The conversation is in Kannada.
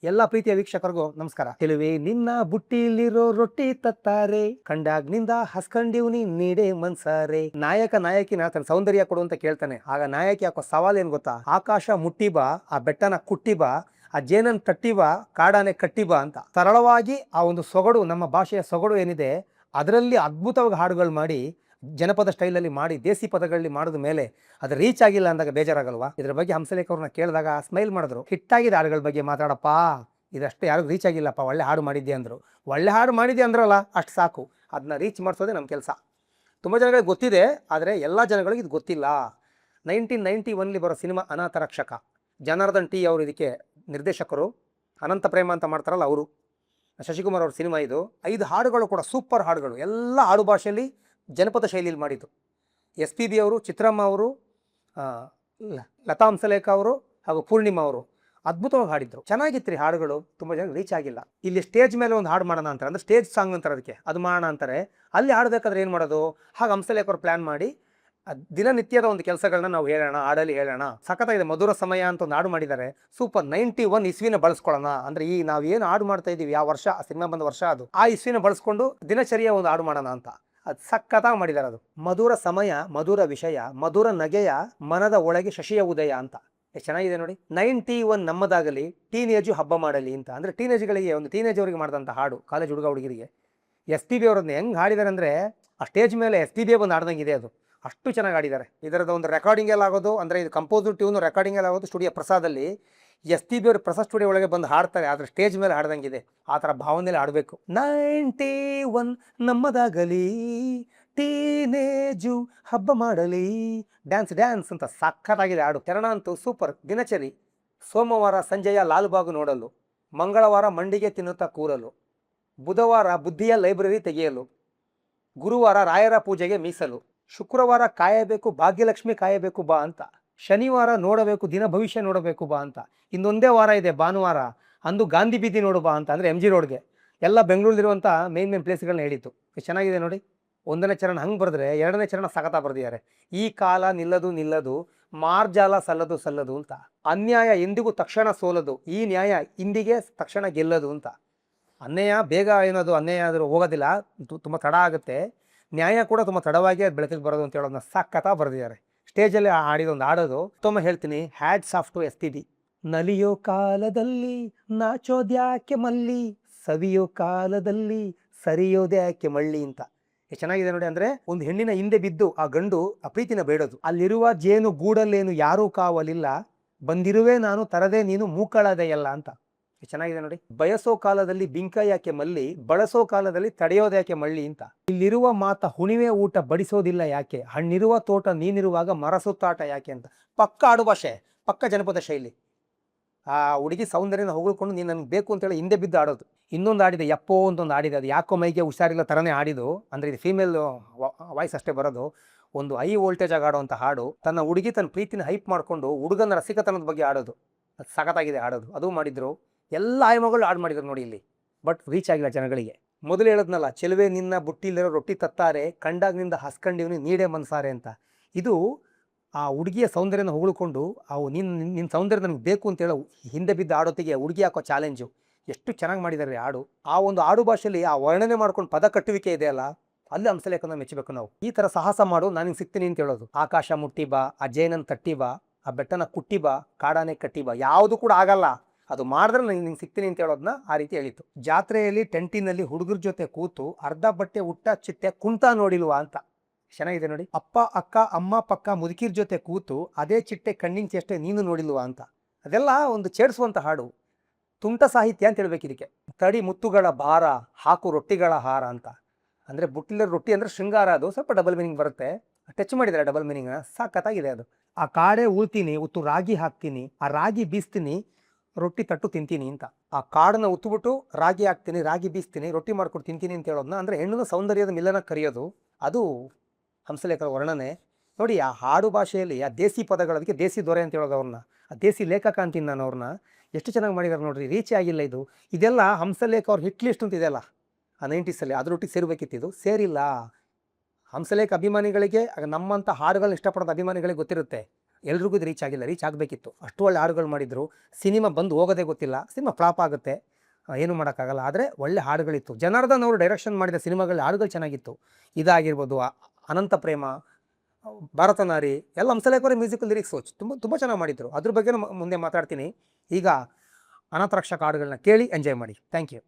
ಎಲ್ಲ ಪ್ರೀತಿಯ ವೀಕ್ಷಕರಿಗೂ ನಮಸ್ಕಾರ. ಕೆಲವೇ ನಿನ್ನ ಬುಟ್ಟಿಲಿರೋ ರೊಟ್ಟಿ ತತ್ತಾರೆ, ಕಂಡಾಗ್ನಿಂದ ಹಸ್ಕಂಡಿವ್ನಿ ನೀಡೆ ಮನ್ಸಾರೆ. ನಾಯಕ ನಾಯಕಿನ ತನ್ನ ಸೌಂದರ್ಯ ಕೊಡು ಅಂತ ಕೇಳ್ತಾನೆ. ಆಗ ನಾಯಕಿ ಹಾಕೋ ಸವಾಲ್ ಏನ್ ಗೊತ್ತಾ? ಆಕಾಶ ಮುಟ್ಟಿ ಬಾ, ಆ ಬೆಟ್ಟನ ಕುಟ್ಟಿ ಬಾ, ಆ ಜೇನನ್ ತಟ್ಟಿ ಬಾ, ಕಾಡಾನೆ ಕಟ್ಟಿ ಬಾ ಅಂತ. ಸರಳವಾಗಿ ಆ ಒಂದು ಸೊಗಡು, ನಮ್ಮ ಭಾಷೆಯ ಸೊಗಡು ಏನಿದೆ ಅದರಲ್ಲಿ ಅದ್ಭುತವಾಗಿ ಹಾಡುಗಳು ಮಾಡಿ, ಜನಪದ ಸ್ಟೈಲಲ್ಲಿ ಮಾಡಿ, ದೇಸಿ ಪದಗಳಲ್ಲಿ ಮಾಡಿದ ಮೇಲೆ ಅದು ರೀಚ್ ಆಗಿಲ್ಲ ಅಂದಾಗ ಬೇಜಾರಾಗಲ್ವಾ? ಇದ್ರ ಬಗ್ಗೆ ಹಂಸಲೇಖ ಅವ್ರನ್ನ ಕೇಳಿದಾಗ ಸ್ಮೈಲ್ ಮಾಡಿದ್ರು. ಹಿಟ್ಟಾಗಿದೆ ಹಾಡುಗಳ ಬಗ್ಗೆ ಮಾತಾಡಪ್ಪ, ಇದಷ್ಟು ಯಾರಿಗೂ ರೀಚ್ ಆಗಿಲ್ಲಪ್ಪ, ಒಳ್ಳೆ ಹಾಡು ಮಾಡಿದ್ದೆ ಅಂದರು. ಒಳ್ಳೆ ಹಾಡು ಮಾಡಿದ್ದೆ ಅಂದ್ರಲ್ಲ, ಅಷ್ಟು ಸಾಕು. ಅದನ್ನ ರೀಚ್ ಮಾಡಿಸೋದೇ ನಮ್ಮ ಕೆಲಸ. ತುಂಬ ಜನಗಳಿಗೆ ಗೊತ್ತಿದೆ, ಆದರೆ ಎಲ್ಲ ಜನಗಳಿಗೆ ಇದು ಗೊತ್ತಿಲ್ಲ. 1991 ಬರೋ ಸಿನಿಮಾ ಅನಾಥ ರಕ್ಷಕ, ಜನಾರ್ದನ್ ಟಿ ಅವರು ಇದಕ್ಕೆ ನಿರ್ದೇಶಕರು. ಅನಂತ ಪ್ರೇಮ ಅಂತ ಮಾಡ್ತಾರಲ್ಲ ಅವರು, ಶಶಿಕುಮಾರ್ ಅವ್ರ ಸಿನಿಮಾ ಇದು. 5 ಹಾಡುಗಳು ಕೂಡ ಸೂಪರ್ ಹಾಡುಗಳು, ಎಲ್ಲ ಆಡು ಭಾಷೆಯಲ್ಲಿ ಜನಪದ ಶೈಲಿಯಲ್ಲಿ ಮಾಡಿದ್ದು. ಎಸ್ ಪಿ ಬಿ ಅವರು, ಚಿತ್ರಮ್ಮ ಅವರು, ಲತಾ ಹಂಸಲೇಖ ಅವರು ಹಾಗೂ ಪೂರ್ಣಿಮಾ ಅವರು ಅದ್ಭುತವಾಗಿ ಹಾಡಿದ್ರು. ಚೆನ್ನಾಗಿತ್ತು ರೀ ಹಾಡುಗಳು, ತುಂಬ ಜನ ರೀಚ್ ಆಗಿಲ್ಲ. ಇಲ್ಲಿ ಸ್ಟೇಜ್ ಮೇಲೆ ಒಂದು ಹಾಡು ಮಾಡೋಣ ಅಂತಾರೆ, ಅಂದರೆ ಸ್ಟೇಜ್ ಸಾಂಗ್ ಅಂತಾರೆ ಅದಕ್ಕೆ, ಅದು ಮಾಡೋಣ ಅಂತಾರೆ. ಅಲ್ಲಿ ಹಾಡಬೇಕಾದ್ರೆ ಏನು ಮಾಡೋದು? ಹಾಗೆ ಹಂಸಲೇಖ ಅವರು ಪ್ಲ್ಯಾನ್ ಮಾಡಿ ದಿನನಿತ್ಯದ ಒಂದು ಕೆಲಸಗಳನ್ನ ನಾವು ಹೇಳೋಣ, ಹಾಡಲ್ಲಿ ಹೇಳೋಣ. ಸಖತ್ತಾಗಿದೆ. ಮಧುರ ಸಮಯ ಅಂತ ಒಂದು ಹಾಡು ಮಾಡಿದ್ದಾರೆ, ಸೂಪರ್. 91 ಇಸ್ವಿನ ಬಳಸ್ಕೊಳ್ಳೋಣ, ಅಂದರೆ ಈ ನಾವು ಏನು ಹಾಡು ಮಾಡ್ತಾ ಇದ್ದೀವಿ, ಯಾವ ವರ್ಷ ಆ ಸಿನಿಮಾ ಬಂದ ವರ್ಷ ಅದು, ಆ ಇಸ್ವಿನ ಬಳಸ್ಕೊಂಡು ದಿನಚರಿಯ ಒಂದು ಹಾಡು ಮಾಡೋಣ ಅಂತ. ಅದು ಸಖತ್ತಾಗಿ ಮಾಡಿದ್ದಾರೆ. ಅದು ಮಧುರ ಸಮಯ, ಮಧುರ ವಿಷಯ, ಮಧುರ ನಗೆಯ ಮನದ ಒಳಗೆ ಶಶಿಯ ಉದಯ ಅಂತ. ಎಷ್ಟು ಚೆನ್ನಾಗಿದೆ ನೋಡಿ. 91 ನಮ್ಮದಾಗಲಿ, ಟೀನೇಜು ಹಬ್ಬ ಮಾಡಲಿ ಅಂತ. ಅಂದರೆ ಟೀನೇಜ್ಗಳಿಗೆ, ಒಂದು ಟೀನೇಜ್ ಅವರಿಗೆ ಮಾಡಿದಂಥ ಹಾಡು, ಕಾಲೇಜ್ ಹುಡುಗ ಹುಡುಗಿರಿಗೆ. ಎಸ್ ಪಿ ಬಿ ಅವರನ್ನ ಹೆಂಗೆ ಹಾಡಿದ್ದಾರೆ ಅಂದರೆ, ಆ ಸ್ಟೇಜ್ ಮೇಲೆ ಎಸ್ ಪಿ ಬಿ ಬಂದು ಹಾಡ್ದಂಗೆ ಇದೆ ಅದು, ಅಷ್ಟು ಚೆನ್ನಾಗಿ ಹಾಡಿದ್ದಾರೆ. ಇದರದ ಒಂದು ರೆಕಾರ್ಡಿಂಗ್ ಎಲ್ಲ ಆಗೋದು, ಅಂದರೆ ಇದು ಕಂಪೋಸರ್ ಟ್ಯೂನು ರೆಕಾರ್ಡಿಂಗ್ ಎಲ್ಲ ಆಗೋದು ಸ್ಟುಡಿಯೋ ಪ್ರಸಾದಲ್ಲಿ. ಎಸ್ ಪಿ ಬಿ ಅವರು ಪ್ರಸಾದ್ ಸ್ಟುಡಿಯೋ ಒಳಗೆ ಬಂದು ಹಾಡ್ತಾರೆ, ಆದರೆ ಸ್ಟೇಜ್ ಮೇಲೆ ಹಾಡ್ದಂಗಿದೆ. ಆ ಥರ ಭಾವನೆಯಲ್ಲಿ ಹಾಡಬೇಕು. 91 ನಮ್ಮದಾಗಲಿ, ಟೀನೇಜು ಹಬ್ಬ ಮಾಡಲಿ, ಡ್ಯಾನ್ಸ್ ಡ್ಯಾನ್ಸ್ ಅಂತ ಸಖತ್ತಾಗಿದೆ ಹಾಡು. ಚರಣ ಅಂತೂ ಸೂಪರ್. ದಿನಚರಿ: ಸೋಮವಾರ ಸಂಜೆಯ ಲಾಲ್ಬಾಗು ನೋಡಲು, ಮಂಗಳವಾರ ಮಂಡಿಗೆ ತಿನ್ನುತ್ತಾ ಕೂರಲು, ಬುಧವಾರ ಬುದ್ಧಿಯ ಲೈಬ್ರರಿ ತೆಗೆಯಲು, ಗುರುವಾರ ರಾಯರ ಪೂಜೆಗೆ ಮೀಸಲು, ಶುಕ್ರವಾರ ಕಾಯಬೇಕು ಭಾಗ್ಯಲಕ್ಷ್ಮಿ ಕಾಯಬೇಕು ಬಾ ಅಂತ, ಶನಿವಾರ ನೋಡಬೇಕು ದಿನ ಭವಿಷ್ಯ ನೋಡಬೇಕು ಬಾ ಅಂತ, ಇನ್ನೊಂದೇ ವಾರ ಇದೆ ಭಾನುವಾರ, ಅಂದು ಗಾಂಧಿ ಬೀದಿ ನೋಡು ಬಾ ಅಂತ. ಅಂದರೆ MG ರೋಡ್ಗೆ. ಎಲ್ಲ ಬೆಂಗಳೂರಲ್ಲಿರುವಂಥ ಮೇನ್ ಪ್ಲೇಸ್ಗಳನ್ನ ಹೇಳಿತ್ತು. ಚೆನ್ನಾಗಿದೆ ನೋಡಿ. 1ನೇ ಚರಣ ಹಂಗೆ ಬರೆದ್ರೆ 2ನೇ ಚರಣ ಸಖತ ಬರೆದಿದ್ದಾರೆ. ಈ ಕಾಲ ನಿಲ್ಲದು ನಿಲ್ಲದು, ಮಾರ್ಜಾಲ ಸಲ್ಲದು ಸಲ್ಲದು ಅಂತ. ಅನ್ಯಾಯ ಎಂದಿಗೂ ತಕ್ಷಣ ಸೋಲದು, ಈ ನ್ಯಾಯ ಇಂದಿಗೆ ತಕ್ಷಣ ಗೆಲ್ಲದು ಅಂತ. ಅನ್ಯಾಯ ಬೇಗ ಏನದು ಅನ್ಯಾಯ ಆದರೂ ಹೋಗೋದಿಲ್ಲ, ತುಂಬ ತಡ ಆಗುತ್ತೆ. ನ್ಯಾಯ ಕೂಡ ತುಂಬ ತಡವಾಗಿ ಅದು ಬೆಳಕಿಗೆ ಬರೋದು ಅಂತ ಹೇಳೋದನ್ನ ಸಖತ ಬರೆದಿದ್ದಾರೆ. ಸ್ಟೇಜಲ್ಲಿ ಆಡಿದೊಂದು ಆಡೋದು ತುಂಬ ಹೇಳ್ತೀನಿ. Hats off to SPB. ನಲಿಯೋ ಕಾಲದಲ್ಲಿ ನಾಚೋದ್ಯಾಕೆ ಮಲ್ಲಿ, ಸವಿಯೋ ಕಾಲದಲ್ಲಿ ಸರಿಯೋದ್ಯಾಕೆ ಮಳ್ಳಿ ಅಂತ. ಎಷ್ಟು ಚೆನ್ನಾಗಿದೆ ನೋಡಿ. ಅಂದರೆ ಒಂದು ಹೆಣ್ಣಿನ ಹಿಂದೆ ಬಿದ್ದು ಆ ಗಂಡು ಆ ಪ್ರೀತಿನ ಬೇಡೋದು. ಅಲ್ಲಿರುವ ಜೇನು ಗೂಡಲ್ಲೇನು ಯಾರೂ ಕಾವಲಿಲ್ಲ, ಬಂದಿರುವೆ ನಾನು ತರದೆ ನೀನು ಮೂಕಳದೆಯಲ್ಲ ಅಂತ. ಎಷ್ಟು ಚೆನ್ನಾಗಿದೆ ನೋಡಿ. ಬಯಸೋ ಕಾಲದಲ್ಲಿ ಬಿಂಕ ಯಾಕೆ ಮಲ್ಲಿ, ಬಳಸೋ ಕಾಲದಲ್ಲಿ ತಡೆಯೋದ್ಯಾಕೆ ಮಳ್ಳಿ ಅಂತ. ಇಲ್ಲಿರುವ ಮಾತ ಹುಣಿವೆ ಊಟ ಬಡಿಸೋದಿಲ್ಲ ಯಾಕೆ, ಹಣ್ಣಿರುವ ತೋಟ ನೀನಿರುವಾಗ ಮರಸುತ್ತಾಟ ಯಾಕೆ ಅಂತ. ಪಕ್ಕ ಆಡು ಭಾಷೆ, ಪಕ್ಕ ಜನಪದ ಶೈಲಿ. ಆ ಹುಡುಗಿ ಸೌಂದರ್ಯನ ಹೊಗಳ್ಕೊಂಡು ನೀನು ನನಗೆ ಬೇಕು ಅಂತೇಳಿ ಹಿಂದೆ ಬಿದ್ದು ಆಡೋದು. ಇನ್ನೊಂದು ಆಡಿದೆ, ಯಪ್ಪೋ ಅಂತ ಒಂದು ಆಡಿದೆ, ಅದು ಯಾಕೋ ಮೈಗೆ ಹುಷಾರಿಲ್ಲ ಥರನೇ ಆಡಿದು. ಅಂದರೆ ಇದು ಫೀಮೇಲ್ ವಾಯ್ಸ್ ಅಷ್ಟೇ ಬರೋದು. ಒಂದು ಹೈ ವೋಲ್ಟೇಜ್ ಆಗಿ ಆಡೋವಂಥ ಹಾಡು. ತನ್ನ ಹುಡುಗಿ ತನ್ನ ಪ್ರೀತಿನ ಹೈಪ್ ಮಾಡಿಕೊಂಡು ಹುಡುಗನ ರಸಿಕತನದ ಬಗ್ಗೆ ಆಡೋದು, ಅದು ಸಖತ್ತಾಗಿದೆ ಆಡೋದು. ಅದು ಮಾಡಿದ್ರು. ಎಲ್ಲ ಆಯಮಗಳು ಹಾಡು ಮಾಡಿದ್ರು ನೋಡಿ ಇಲ್ಲಿ. ಬಟ್ ರೀಚ್ ಆಗಿಲ್ಲ ಜನಗಳಿಗೆ. ಮೊದಲು ಹೇಳದ್ನಲ್ಲ, ಚೆಲುವೆ ನಿನ್ನ ಬುಟ್ಟಿಲಿರೋ ರೊಟ್ಟಿ ತತ್ತಾರೆ, ಕಂಡಾಗ್ನಿಂದ ಹಸ್ಕಂಡಿವ್ನಿ ನೀಡೆ ಮನ್ಸಾರೆ ಅಂತ. ಇದು ಆ ಹುಡುಗಿಯ ಸೌಂದರ್ಯನ ಹೊಗಳ್ಕೊಂಡು, ನಿನ್ನ ಸೌಂದರ್ಯ ನನಗೆ ಬೇಕು ಅಂತೇಳೋ ಹಿಂದೆ ಬಿದ್ದು ಆಡೋತ್ತಿಗೆ ಹುಡುಗಿ ಹಾಕೋ ಚಾಲೆಂಜು ಎಷ್ಟು ಚೆನ್ನಾಗಿ ಮಾಡಿದ್ದಾರೆ ಹಾಡು. ಆ ಒಂದು ಆಡು ಭಾಷೆಯಲ್ಲಿ ಆ ವರ್ಣನೆ ಮಾಡ್ಕೊಂಡು ಪದ ಕಟ್ಟುವಿಕೆ ಇದೆಯಲ್ಲ, ಅಲ್ಲಿ ಹಂಸಲೇಖನ ಮೆಚ್ಚಬೇಕು ನಾವು. ಈ ಥರ ಸಾಹಸ ಮಾಡು, ನಾನು ನಿಂಗೆ ಸಿಗ್ತೀನಿ ಅಂತ ಹೇಳೋದು. ಆಕಾಶ ಮುಟ್ಟಿ ಬಾ, ಆ ಜೇನನ್ ತಟ್ಟಿ ಬಾ, ಆ ಬೆಟ್ಟನ ಕುಟ್ಟಿ ಬಾ, ಕಾಡಾನೆ ಕಟ್ಟಿ ಬಾ, ಯಾವುದು ಕೂಡ ಆಗಲ್ಲ. ಅದು ಮಾಡಿದ್ರೆ ನಿಂಗೆ ಸಿಗ್ತೀನಿ ಅಂತ ಹೇಳೋದನ್ನ ಆ ರೀತಿ ಹೇಳಿತ್ತು. ಜಾತ್ರೆಯಲ್ಲಿ ಟೆಂಟಿನಲ್ಲಿ ಹುಡುಗರ ಜೊತೆ ಕೂತು ಅರ್ಧ ಬಟ್ಟೆ ಉಟ್ಟ ಚಿಟ್ಟೆ ಕುಂತ ನೋಡಿಲ್ವಾ ಅಂತ. ಚೆನ್ನಾಗಿದೆ ನೋಡಿ. ಅಪ್ಪ ಅಕ್ಕ ಅಮ್ಮ ಪಕ್ಕ ಮುದುಕಿರ್ ಜೊತೆ ಕೂತು ಅದೇ ಚಿಟ್ಟೆ ಕಣ್ಣಿನ ಚೇಷ್ಟೆ ನೀನು ನೋಡಿಲ್ವಾ ಅಂತ. ಅದೆಲ್ಲ ಒಂದು ಚೇಡಿಸುವಂಥ ಹಾಡು. ತುಂಟ ಸಾಹಿತ್ಯ ಅಂತ ಹೇಳ್ಬೇಕು ಇದಕ್ಕೆ. ತಡಿ ಮುತ್ತುಗಳ ಭಾರ, ಹಾಕು ರೊಟ್ಟಿಗಳ ಹಾರ ಅಂತ. ಅಂದರೆ ಬುಟ್ಟಿಲರ್ ರೊಟ್ಟಿ ಅಂದರೆ ಶೃಂಗಾರ, ಅದು ಸ್ವಲ್ಪ ಡಬಲ್ ಮೀನಿಂಗ್ ಬರುತ್ತೆ. ಟಚ್ ಮಾಡಿದ್ದಾರೆ ಡಬಲ್ ಮೀನಿಂಗ್ನ, ಸಖತ್ತಾಗಿದೆ ಅದು. ಆ ಕಾಡೆ ಉಳ್ತೀನಿ, ಉತ್ತು ರಾಗಿ ಹಾಕ್ತೀನಿ, ಆ ರಾಗಿ ಬೀಸ್ತೀನಿ, ರೊಟ್ಟಿ ತಟ್ಟು ತಿಂತೀನಿ ಅಂತ. ಆ ಕಾಡನ್ನ ಉತ್ತುಬಿಟ್ಟು ರಾಗಿ ಹಾಕ್ತೀನಿ, ರಾಗಿ ಬೀಸ್ತೀನಿ, ರೊಟ್ಟಿ ಮಾಡ್ಕೊಟ್ಟು ತಿಂತೀನಿ ಅಂತ ಹೇಳೋದನ್ನ, ಅಂದರೆ ಹೆಣ್ಣು ಸೌಂದರ್ಯದ ಮಿಲನ ಕರೆಯೋದು, ಅದು ಹಂಸಲೇಖರ ವರ್ಣನೆ ನೋಡಿ. ಆ ಹಾಡು ಭಾಷೆಯಲ್ಲಿ ಆ ದೇಸಿ ಪದಗಳು, ಅದಕ್ಕೆ ದೇಸಿ ದೊರೆ ಅಂತ ಹೇಳೋದು ಅವ್ರನ್ನ, ಆ ದೇಸಿ ಲೇಖಕ ಅಂತೀನಿ ನಾನು ಅವ್ರನ್ನ. ಎಷ್ಟು ಚೆನ್ನಾಗಿ ಮಾಡಿದ್ದಾರೆ ನೋಡ್ರಿ. ರೀಚ್ ಆಗಿಲ್ಲ ಇದು. ಇದೆಲ್ಲ ಹಂಸಲೇಖ ಅವ್ರ ಹಿಟ್ ಲಿಸ್ಟ್ ಅಂತ ಇದೆಯಲ್ಲ ಆ 90ಸಲ್ಲಿ, ಅದರೊಟ್ಟಿಗೆ ಸೇರಬೇಕಿತ್ತು, ಸೇರಿಲ್ಲ. ಹಂಸಲೇಖ ಅಭಿಮಾನಿಗಳಿಗೆ, ನಮ್ಮಂಥ ಹಾಡುಗಳನ್ನ ಇಷ್ಟಪಡೋದು ಅಭಿಮಾನಿಗಳಿಗೆ ಗೊತ್ತಿರುತ್ತೆ. ಎಲ್ರಿಗೂ ಇದು ರೀಚ್ ಆಗಿಲ್ಲ, ರೀಚ್ ಆಗಬೇಕಿತ್ತು. ಅಷ್ಟು ಒಳ್ಳೆ ಹಾಡುಗಳು ಮಾಡಿದ್ರು. ಸಿನಿಮಾ ಬಂದು ಹೋಗೋದೇ ಗೊತ್ತಿಲ್ಲ, ಸಿನಿಮಾ ಫ್ಲಾಪ್ ಆಗುತ್ತೆ, ಏನು ಮಾಡೋಕ್ಕಾಗಲ್ಲ. ಆದರೆ ಒಳ್ಳೆ ಹಾಡುಗಳಿತ್ತು. ಜನಾರ್ದನ್ ಅವರು ಡೈರೆಕ್ಷನ್ ಮಾಡಿದ ಸಿನಿಮಾಗಳಲ್ಲಿ ಹಾಡುಗಳು ಚೆನ್ನಾಗಿತ್ತು. ಇದಾಗಿರ್ಬೋದು, ಅನಂತ ಪ್ರೇಮ, ಭಾರತ ನಾರಿ ಎಲ್ಲ ಹಂಸಲೇಖ ಮ್ಯೂಸಿಕಲ್ ಲಿರಿಕ್ಸು ತುಂಬ ತುಂಬ ಚೆನ್ನಾಗಿ ಮಾಡಿದ್ರು. ಅದ್ರ ಬಗ್ಗೆ ಮುಂದೆ ಮಾತಾಡ್ತೀನಿ. ಈಗ ಅನಾಥ ರಕ್ಷಕ ಹಾಡುಗಳನ್ನ ಕೇಳಿ ಎಂಜಾಯ್ ಮಾಡಿ. Thank you.